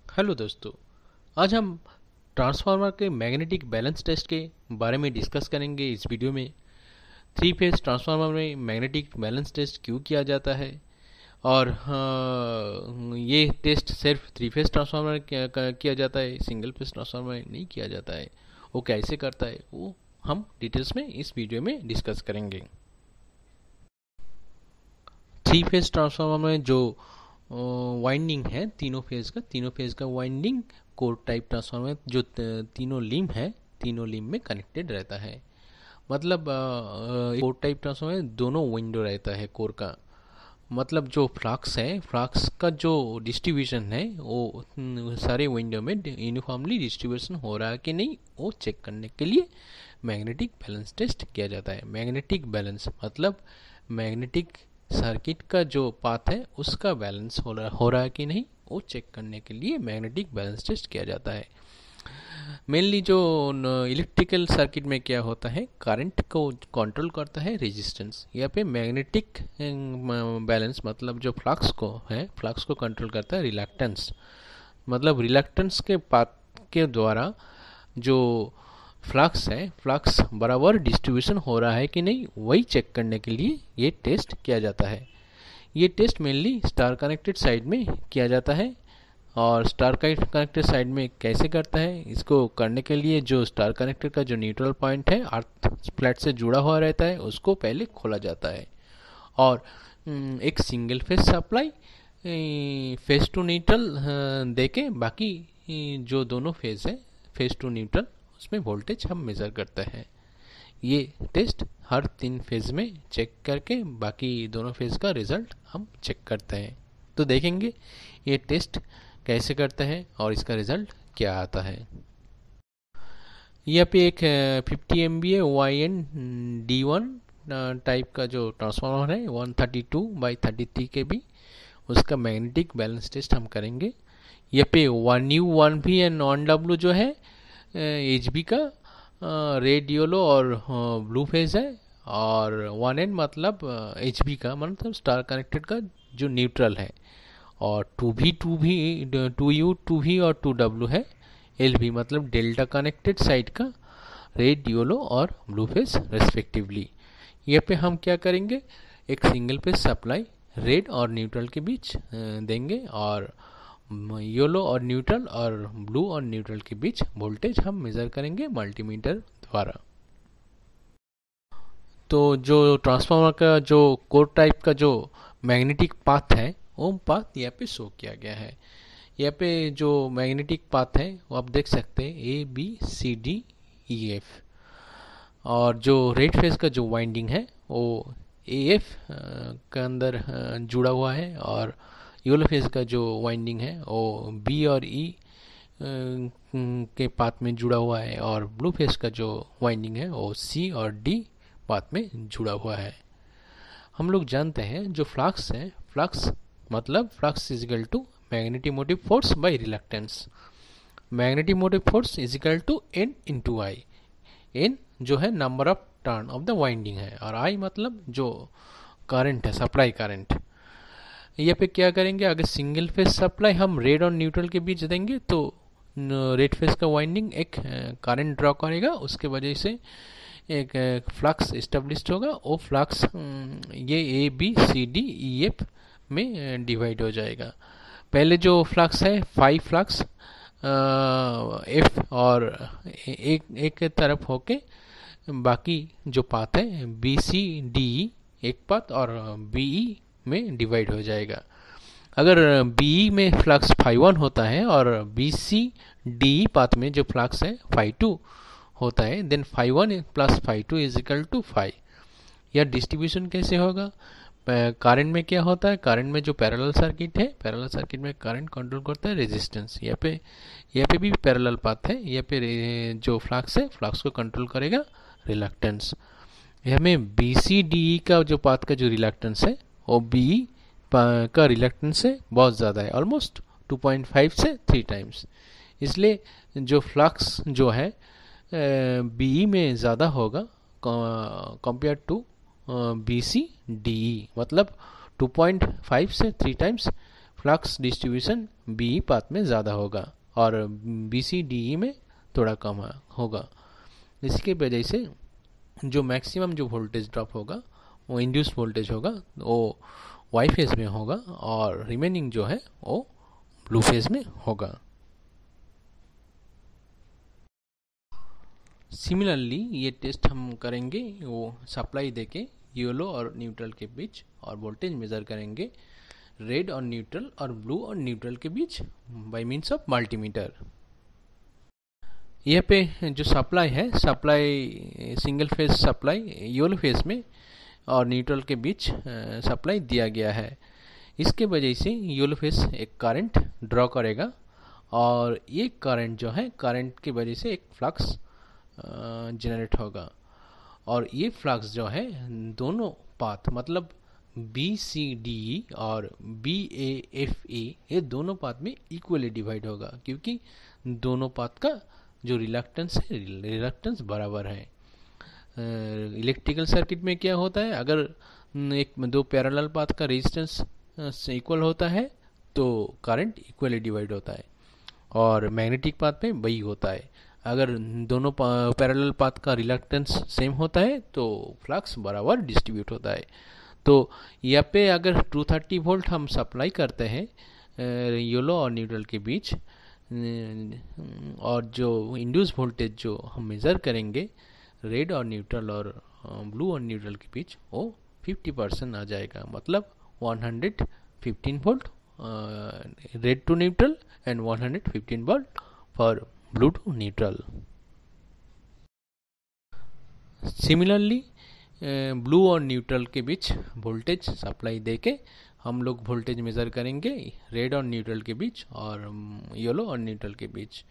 Hello दोस्तों। आज हम ट्रांसफार्मर के मैग्नेटिक बैलेंस टेस्ट के बारे में डिस्कस करेंगे। इस वीडियो में थ्री फेज ट्रांसफार्मर में मैग्नेटिक बैलेंस टेस्ट क्यों किया जाता है और ये टेस्ट सिर्फ थ्री फेज ट्रांसफार्मर में किया जाता है, सिंगल फेज ट्रांसफार्मर में नहीं किया जाता है। वो कैसे करता है वो हम डिटेल्स में इस वीडियो में डिस्कस करेंगे। थ्री फेज ट्रांसफार्मर में जो वाइंडिंग है तीनों फेज का वाइंडिंग कोर टाइप ट्रांसफार्मर जो तीनों लिम्ब है, तीनों लिम्ब में कनेक्टेड रहता है। मतलब कोर टाइप ट्रांसफार्मर में दोनों विंडो रहता है कोर का। मतलब जो फ्लक्स का जो डिस्ट्रीब्यूशन है वो सारे विंडो में यूनिफॉर्मली डिस्ट्रीब्यूशन हो रहा है कि नहीं, वो चेक करने के लिए मैग्नेटिक बैलेंस टेस्ट किया जाता है। मैग्नेटिक बैलेंस मतलब मैग्नेटिक सर्किट का जो पाथ है उसका बैलेंस हो रहा है कि नहीं, वो चेक करने के लिए मैग्नेटिक बैलेंस टेस्ट किया जाता है। मेनली जो इलेक्ट्रिकल सर्किट में क्या होता है, करंट को कंट्रोल करता है रेजिस्टेंस। यहाँ पे मैग्नेटिक बैलेंस मतलब जो फ्लक्स को कंट्रोल करता है रिलक्टेंस। मतलब रिलक्टेंस के पाथ के द्वारा जो फ्लक्स बराबर डिस्ट्रीब्यूशन हो रहा है कि नहीं, वही चेक करने के लिए ये टेस्ट किया जाता है। ये test mainly star connected side में किया जाता है। और स्टार कनेक्टेड साइड में कैसे करता है, इसको करने के लिए जो स्टार कनेक्टेड का जो न्यूट्रल पॉइंट है अर्थ फ्लैट से जुड़ा हुआ रहता है, उसको पहले खोला जाता है। और एक single phase supply phase two neutral देके बाकी जो दोनों फेज है फेज टू न्यूट्रल उसमें वोल्टेज हम मेज़र करते हैं। ये टेस्ट हर 3 फेज में चेक करके बाकी दोनों फेज का रिजल्ट हम चेक करते हैं। तो देखेंगे ये टेस्ट कैसे करते हैं और इसका रिजल्ट क्या आता है। यहाँ पे एक 50 MVA YN-D1 टाइप का जो ट्रांसफार्मर है 132/33 kV, उसका मैग्नेटिक बैलेंस टेस्ट हम करेंगे। यहाँ पे 1U 1V एंड 1W जो है HB का रेड येलो और ब्लू फेज है। और 1N मतलब HB का मतलब स्टार कनेक्टेड का जो न्यूट्रल है। और 2U 2V और 2W है LV मतलब डेल्टा कनेक्टेड साइड का रेड येलो और ब्लू फेज रेस्पेक्टिवली। ये पे हम क्या करेंगे, एक सिंगल फेज सप्लाई रेड और न्यूट्रल के बीच देंगे और येलो और न्यूट्रल और ब्लू और न्यूट्रल के बीच वोल्टेज हम मेजर करेंगे मल्टीमीटर द्वारा। तो जो ट्रांसफार्मर का जो कोर टाइप का जो मैग्नेटिक पाथ है वो पाथ यहाँ पे शो किया गया है। यहाँ पे जो मैग्नेटिक पाथ है वो आप देख सकते हैं ABCDEF। और जो रेड फेज का जो वाइंडिंग है वो AF के अंदर जुड़ा हुआ है। और येलो फेज का जो वाइंडिंग है वो B और E के पाथ में जुड़ा हुआ है। और ब्लू फेज का जो वाइंडिंग है वो C और D पाथ में जुड़ा हुआ है। हम लोग जानते हैं जो फ्लक्स है, flux is equal to magnetic motive force by reluctance. Magnetic motive force is equal to N into I। N जो है number of turn of the winding है और I मतलब जो करंट है, सप्लाई करंट। यहाँ पे क्या करेंगे, अगर सिंगल फेज सप्लाई हम रेड और न्यूट्रल के बीच देंगे तो रेड फेज का वाइंडिंग एक करंट ड्रॉ करेगा, उसके वजह से एक फ्लक्स इस्टेब्लिश होगा। वो फ्लक्स ये ABCDEF में डिवाइड हो जाएगा। पहले जो फ्लक्स है 5 फ्लक्स F और एक तरफ होके बाकी जो पाथ है BCDE एक पाथ और BE में डिवाइड हो जाएगा। अगर BE में फ्लक्स 5 होता है और BCDE पाथ में जो फ्लक्स है 5 होता है, then 5 plus 5 is equal to 5। यह डिस्ट्रीब्यूशन कैसे होगा, करंट में क्या होता है, करंट में जो पैरेलल सर्किट है, पैरेलल सर्किट में करंट कंट्रोल करता है रेजिस्टेंस। यहाँ पे भी पैरेलल पाथ है। यहाँ पे जो फ्लक्स है फ्लक्स को कंट्रोल करेगा रिलक्टेंस। हमें BCDE का जो पाथ का जो रिलक्टेंस है वो BE का रिलक्टेंस से बहुत ज़्यादा है, ऑलमोस्ट 2.5 से 3 टाइम्स। इसलिए जो फ्लक्स जो है BE में ज़्यादा होगा कंपेयर टू BCDE। मतलब 2.5 से 3 टाइम्स फ्लक्स डिस्ट्रीब्यूशन बीई पाथ में ज़्यादा होगा और बीसी डीई में थोड़ा कम होगा। इसकी वजह से जो मैक्सिमम जो वोल्टेज ड्रॉप होगा वो इंड्यूस्ड वोल्टेज होगा वो वाई फेज में होगा और रिमेनिंग जो है वो ब्लू फेज में होगा। सिमिलरली ये टेस्ट हम करेंगे वो सप्लाई देके येलो और न्यूट्रल के बीच और वोल्टेज मेज़र करेंगे रेड और न्यूट्रल और ब्लू और न्यूट्रल के बीच बाय मींस ऑफ मल्टीमीटर। यहाँ पे जो सप्लाई है, supply single phase supply yellow phase में और न्यूट्रल के बीच सप्लाई दिया गया है। इसके वजह से येलो फेज एक करंट ड्रॉ करेगा और ये करंट जो है, करंट की वजह से एक फ्लक्स जनरेट होगा और ये फ्लक्स जो है दोनों पाथ मतलब BCDE और BAFE ये दोनों पाथ में इक्वली डिवाइड होगा क्योंकि दोनों पाथ का जो रिलक्टेंस है, रिलक्टेंस बराबर है। इलेक्ट्रिकल सर्किट में क्या होता है, अगर एक दो पैरेलल पाथ का रेजिस्टेंस इक्वल होता है तो करंट इक्वली डिवाइड होता है और मैग्नेटिक पाथ में वही होता है। अगर दोनों पैरेलल पाथ का रिलक्टेंस सेम होता है तो फ्लक्स बराबर डिस्ट्रीब्यूट होता है। तो यहाँ पे अगर 230 वोल्ट हम सप्लाई करते हैं येलो और न्यूट्रल के बीच और जो इंड्यूस वोल्टेज जो हम मेज़र करेंगे रेड और न्यूट्रल और ब्लू और न्यूट्रल के बीच वो 50% आ जाएगा, मतलब 115 volt red to neutral and 115 volt for blue to neutral. Similarly blue और न्यूट्रल के बीच वोल्टेज सप्लाई देके हम लोग वोल्टेज मेज़र करेंगे रेड और न्यूट्रल के बीच और येलो और न्यूट्रल के बीच।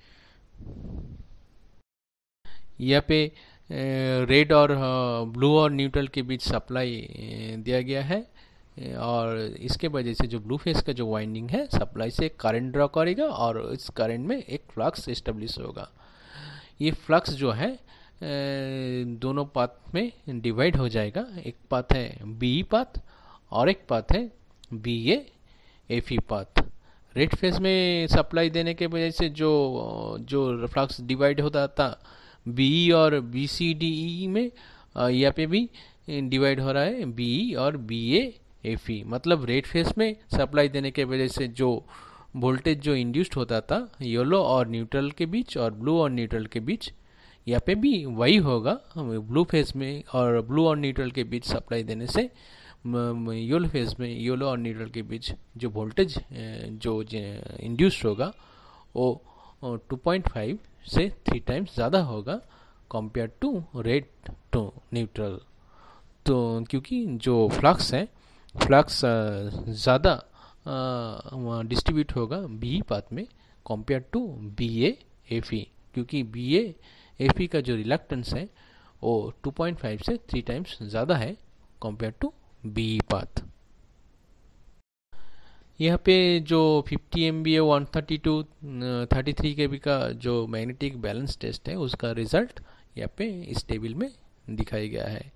यहाँ पे रेड और ब्लू और न्यूट्रल के बीच सप्लाई दिया गया है और इसके वजह से जो ब्लू फेस का जो वाइंडिंग है सप्लाई से करंट ड्रॉ करेगा और इस करंट में एक फ्लक्स एस्टेब्लिश होगा। ये फ्लक्स जो है दोनों पाथ में डिवाइड हो जाएगा। एक पाथ है बीई पाथ और एक पाथ है BAFE पाथ। रेड फेस में सप्लाई देने के वजह से जो फ्लक्स डिवाइड होता था BE और BCDE में, यहाँ पे भी डिवाइड हो रहा है BE और BAFE। मतलब रेड फेस में सप्लाई देने के वजह से जो वोल्टेज जो इंड्यूस्ड होता था येलो और न्यूट्रल के बीच और ब्लू और न्यूट्रल के बीच, यहाँ पे भी वही होगा। ब्लू फेज में और ब्लू और न्यूट्रल के बीच सप्लाई देने से येलो फेज में येलो और न्यूट्रल के बीच जो वोल्टेज जो इंड्यूस्ड होगा वो 2.5 से 3 टाइम्स ज़्यादा होगा compare to red to neutral. तो क्योंकि जो फ्लक्स है, फ्लक्स ज़्यादा डिस्ट्रीब्यूट होगा BE पाथ में कंपेयर टू BAFE, क्योंकि BAFE का जो रिलक्टेंस है वो 2.5 से 3 टाइम्स ज़्यादा है कंपेयर टू BE पाथ। यहाँ पे जो 50 MVA 132 33 kV का जो मैग्नेटिक बैलेंस टेस्ट है उसका रिजल्ट यहाँ पे इस टेबल में दिखाया गया है।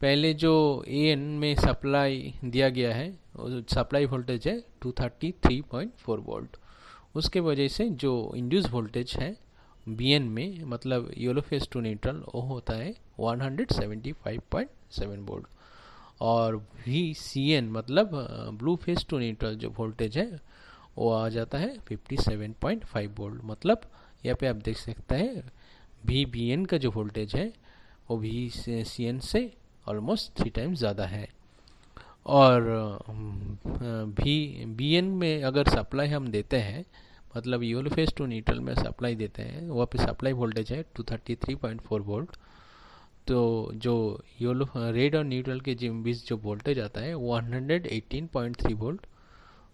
पहले जो AN में सप्लाई दिया गया है सप्लाई वोल्टेज है 233.4 वोल्ट। उसके वजह से जो इंड्यूस वोल्टेज है BN में मतलब येलो फेस टू न्यूट्रल वो होता है 175.7 वोल्ट और VCN मतलब ब्लू फेस टू न्यूट्रल जो वोल्टेज है वो आ जाता है 57.5 वोल्ट। मतलब यहाँ पे आप देख सकते हैं VBN का जो वोल्टेज है वो VCN से ऑलमोस्ट 3 टाइम्स ज़्यादा है। और BN में अगर सप्लाई हम देते हैं मतलब येलो फेस टू न्यूट्रल में सप्लाई देते हैं वहाँ पे सप्लाई वोल्टेज है 233.4 वोल्ट। तो जो येलो रेड और न्यूट्रल के बीच जो वोल्टेज आता है वो 118.3 वोल्ट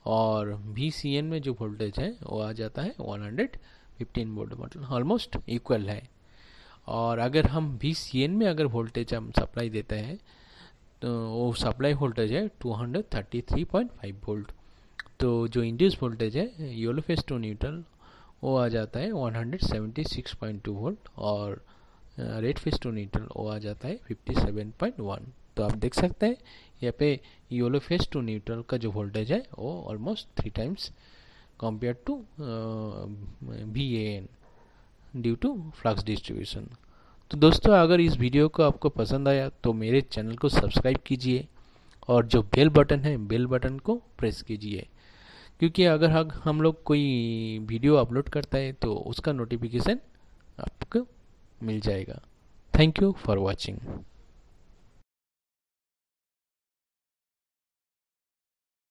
और VCN में जो वोल्टेज है वो आ जाता है 115 वोल्ट, मतलब ऑलमोस्ट इक्वल है। और अगर हम VCN में अगर वोल्टेज हम सप्लाई देते हैं तो वो सप्लाई वोल्टेज है 233.5 वोल्ट। तो जो इंड्यूस वोल्टेज है येलो फेस टू न्यूट्रल वो आ जाता है 176.2 वोल्ट और रेड फेस टू न्यूट्रल वो आ जाता है 57.1। तो आप देख सकते हैं यहाँ पे येलो फेज टू न्यूट्रल का जो वोल्टेज है वो almost 3 times compare to VAN due to flux distribution. तो दोस्तों, अगर इस वीडियो को आपको पसंद आया तो मेरे चैनल को सब्सक्राइब कीजिए और जो बेल बटन है बेल बटन को प्रेस कीजिए, क्योंकि अगर हम लोग कोई वीडियो अपलोड करता है तो उसका नोटिफिकेशन आपको मिल जाएगा। Thank you for watching.